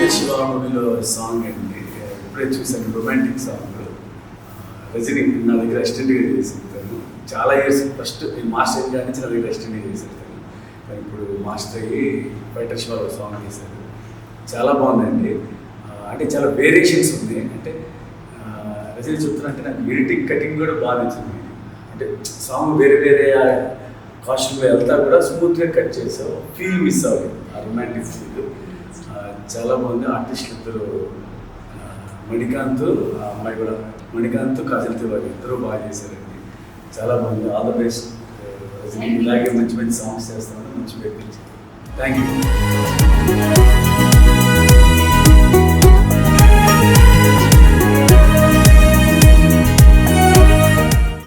Fighter Shiva మూవీలో song అండి. ఇప్పుడే చూసాను, రొమాంటిక్ సాంగ్. రజనీ నా దగ్గర అసిస్టెంట్గా చేసేస్తాను. చాలా ఇయర్స్ ఫస్ట్ నేను మాస్టర్ అయిన కానీ నా దగ్గర అసిస్టెంట్గా చేసేస్తాను. కానీ ఇప్పుడు మాస్టర్ అయ్యి ఫైటర్ శివలో సాంగ్ చేశారు. చాలా బాగుందండి. అంటే చాలా వేరియేషన్స్ ఉంది. అంటే రజనీ చెప్తున్నా అంటే నాకు ఎడిటింగ్ కటింగ్ కూడా బాగా నచ్చింది. అంటే సాంగ్ వేరే వేరే కాస్ట్యూమ్లో వెళ్తా కూడా స్మూత్గా కట్ చేసావు, ఫీల్ మిస్ అవ్వలేదు. ఆ రొమాంటిక్ ఫీల్ చాలా బాగుంది. ఆర్టిస్టులు ఇద్దరు మణికాంత్, ఆ అమ్మాయి కూడా మణికాంత్, కాజల్ తివారీ ఇద్దరు బాగా చేశారండి. చాలా బాగుంది. All the best. ఇలాగే మంచి మంచి సాంగ్స్ చేస్తామని మంచి పేరు తెచ్చింది. Thank you.